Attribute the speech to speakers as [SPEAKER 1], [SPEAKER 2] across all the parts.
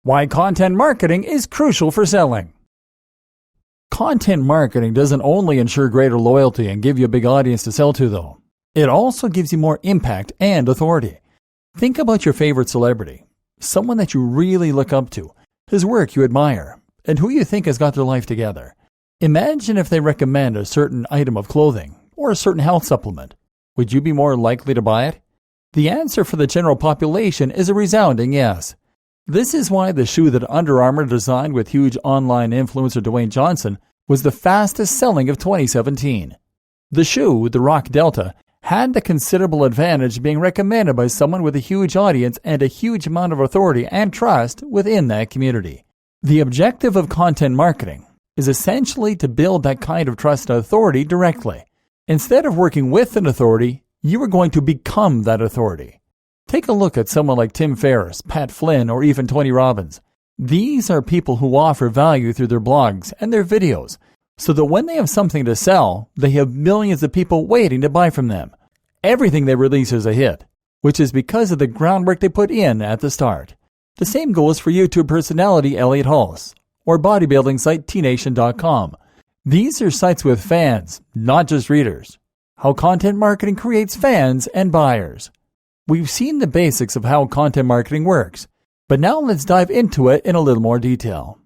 [SPEAKER 1] Why content marketing is crucial for selling. Content marketing doesn't only ensure greater loyalty and give you a big audience to sell to, though. It also gives you more impact and authority. Think about your favorite celebrity, someone that you really look up to, whose work you admire, and who you think has got their life together. Imagine if they recommend a certain item of clothing or a certain health supplement. Would you be more likely to buy it? The answer for the general population is a resounding yes. This is why the shoe that Under Armour designed with huge online influencer Dwayne Johnson was the fastest selling of 2017. The shoe, the Rock Delta, had the considerable advantage being recommended by someone with a huge audience and a huge amount of authority and trust within that community. The objective of content marketing is essentially to build that kind of trust and authority directly. Instead of working with an authority, you are going to become that authority. Take a look at someone like Tim Ferriss, Pat Flynn, or even Tony Robbins. These are people who offer value through their blogs and their videos, so that when they have something to sell, they have millions of people waiting to buy from them. Everything they release is a hit, which is because of the groundwork they put in at the start. The same goes for YouTube personality Elliot Hulse, or bodybuilding site tnation.com. These are sites with fans, not just readers. How content marketing creates fans and buyers. We've seen the basics of how content marketing works, but now let's dive into it in a little more detail.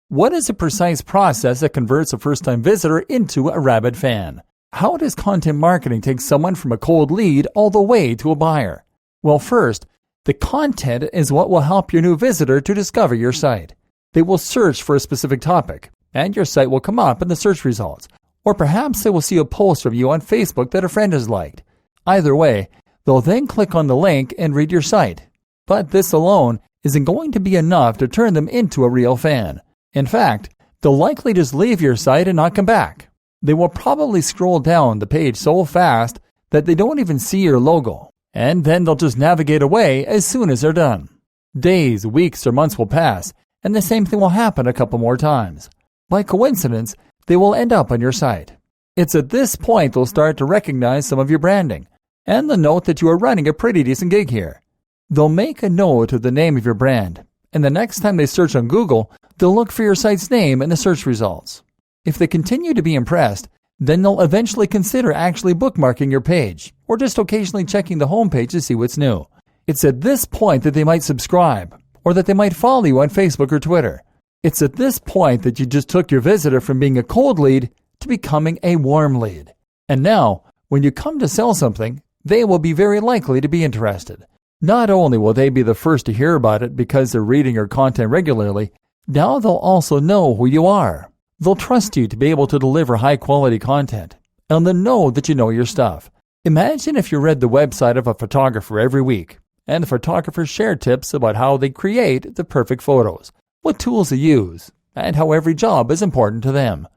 [SPEAKER 1] What is a precise process that converts a first-time visitor into a rabid fan? How does content marketing take someone from a cold lead all the way to a buyer? Well, first, the content is what will help your new visitor to discover your site. They will search for a specific topic, and your site will come up in the search results. Or perhaps they will see a post from you on Facebook that a friend has liked. Either way, they'll then click on the link and read your site. But this alone isn't going to be enough to turn them into a real fan. In fact, they'll likely just leave your site and not come back. They will probably scroll down the page so fast that they don't even see your logo, and then they'll just navigate away as soon as they're done. Days, weeks, or months will pass, and the same thing will happen a couple more times. By coincidence, they will end up on your site. It's at this point they'll start to recognize some of your branding, and they'll note that you are running a pretty decent gig here. They'll make a note of the name of your brand, and the next time they search on Google, they'll look for your site's name in the search results. If they continue to be impressed, then they'll eventually consider actually bookmarking your page, or just occasionally checking the homepage to see what's new. It's at this point that they might subscribe, or that they might follow you on Facebook or Twitter. It's at this point that you just took your visitor from being a cold lead to becoming a warm lead. And now, when you come to sell something, they will be very likely to be interested. Not only will they be the first to hear about it because they're reading your content regularly, now they'll also know who you are. They'll trust you to be able to deliver high-quality content, and they'll know that you know your stuff. Imagine if you read the website of a photographer every week, and the photographer shared tips about how they create the perfect photos, what tools they use, and how every job is important to them.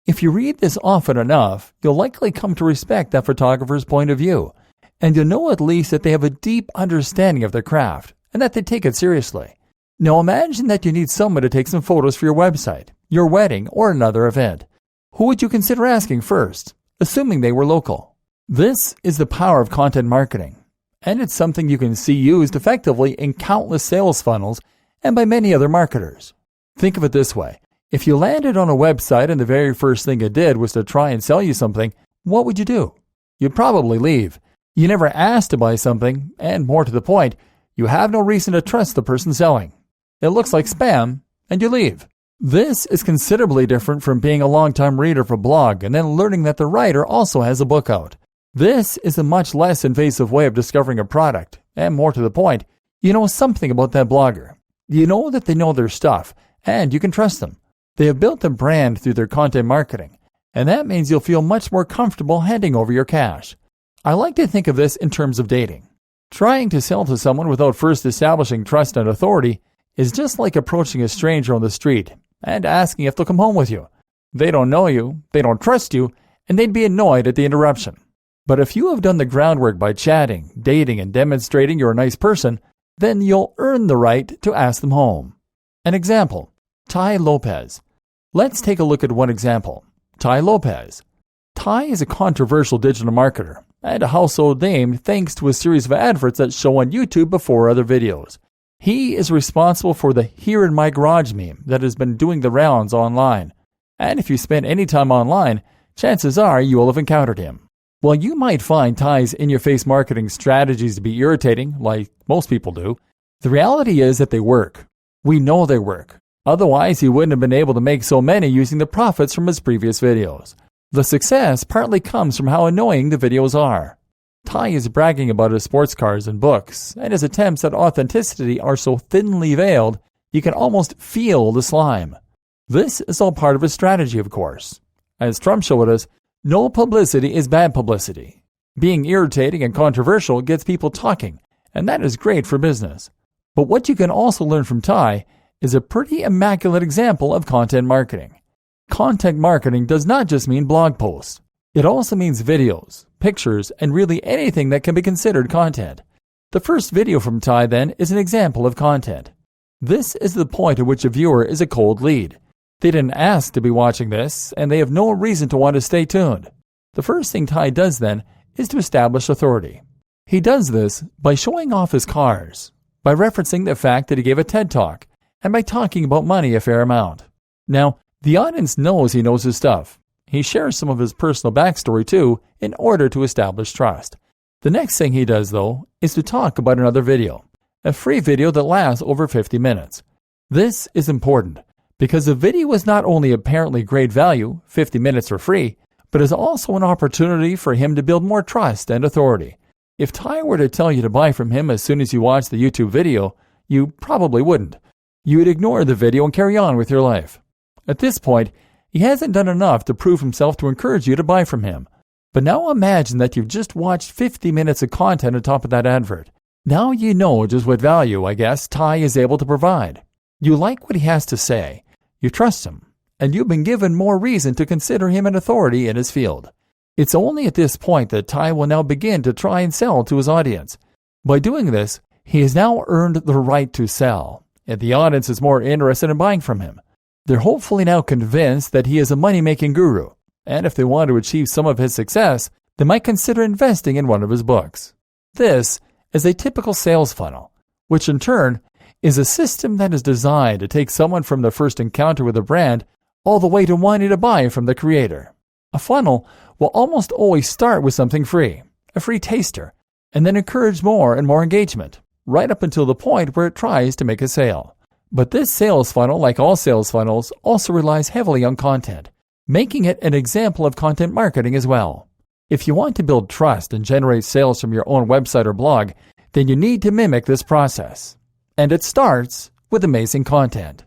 [SPEAKER 1] If you read this often enough, you'll likely come to respect that photographer's point of view, and you'll know at least that they have a deep understanding of their craft and that they take it seriously. Now imagine that you need someone to take some photos for your website, your wedding, or another event. Who would you consider asking first, assuming they were local? This is the power of content marketing, and it's something you can see used effectively in countless sales funnels and by many other marketers. Think of it this way. If you landed on a website and the very first thing it did was to try and sell you something, what would you do? You'd probably leave. You never asked to buy something, and more to the point, you have no reason to trust the person selling. It looks like spam, and you leave. This is considerably different from being a long-time reader of a blog and then learning that the writer also has a book out. This is a much less invasive way of discovering a product, and more to the point, you know something about that blogger. You know that they know their stuff, and you can trust them. They have built a brand through their content marketing, and that means you'll feel much more comfortable handing over your cash. I like to think of this in terms of dating. Trying to sell to someone without first establishing trust and authority is just like approaching a stranger on the street and asking if they'll come home with you. They don't know you, they don't trust you, and they'd be annoyed at the interruption. But if you have done the groundwork by chatting, dating, and demonstrating you're a nice person, then you'll earn the right to ask them home. An example, Tai Lopez. Let's take a look at one example. Tai Lopez. Tai is a controversial digital marketer and a household name thanks to a series of adverts that show on YouTube before other videos. He is responsible for the "here in my garage" meme that has been doing the rounds online. And if you spend any time online, chances are you will have encountered him. While you might find Tai's in-your-face marketing strategies to be irritating, like most people do, the reality is that they work. We know they work. Otherwise, he wouldn't have been able to make so many using the profits from his previous videos. The success partly comes from how annoying the videos are. Tai is bragging about his sports cars and books, and his attempts at authenticity are so thinly veiled you can almost feel the slime. This is all part of his strategy, of course. As Trump showed us, no publicity is bad publicity. Being irritating and controversial gets people talking, and that is great for business. But what you can also learn from Tai is a pretty immaculate example of content marketing. Content marketing does not just mean blog posts. It also means videos, pictures, and really anything that can be considered content. The first video from Tai, then, is an example of content. This is the point at which a viewer is a cold lead. They didn't ask to be watching this, and they have no reason to want to stay tuned. The first thing Tai does, then, is to establish authority. He does this by showing off his cars, by referencing the fact that he gave a TED Talk, and by talking about money a fair amount. Now, the audience knows he knows his stuff. He shares some of his personal backstory too, in order to establish trust. The next thing he does, though, is to talk about another video, a free video that lasts over 50 minutes. This is important, because the video is not only apparently great value, 50 minutes for free, but is also an opportunity for him to build more trust and authority. If Tai were to tell you to buy from him as soon as you watch the YouTube video, you probably wouldn't. You would ignore the video and carry on with your life. At this point, he hasn't done enough to prove himself to encourage you to buy from him. But now imagine that you've just watched 50 minutes of content on top of that advert. Now you know just what value, I guess, Tai is able to provide. You like what he has to say, you trust him, and you've been given more reason to consider him an authority in his field. It's only at this point that Tai will now begin to try and sell to his audience. By doing this, he has now earned the right to sell, and the audience is more interested in buying from him. They're hopefully now convinced that he is a money-making guru, and if they want to achieve some of his success, they might consider investing in one of his books. This is a typical sales funnel, which in turn is a system that is designed to take someone from the first encounter with a brand all the way to wanting to buy from the creator. A funnel will almost always start with something free, a free taster, and then encourage more and more engagement, right up until the point where it tries to make a sale. But this sales funnel, like all sales funnels, also relies heavily on content, making it an example of content marketing as well. If you want to build trust and generate sales from your own website or blog, then you need to mimic this process. And it starts with amazing content.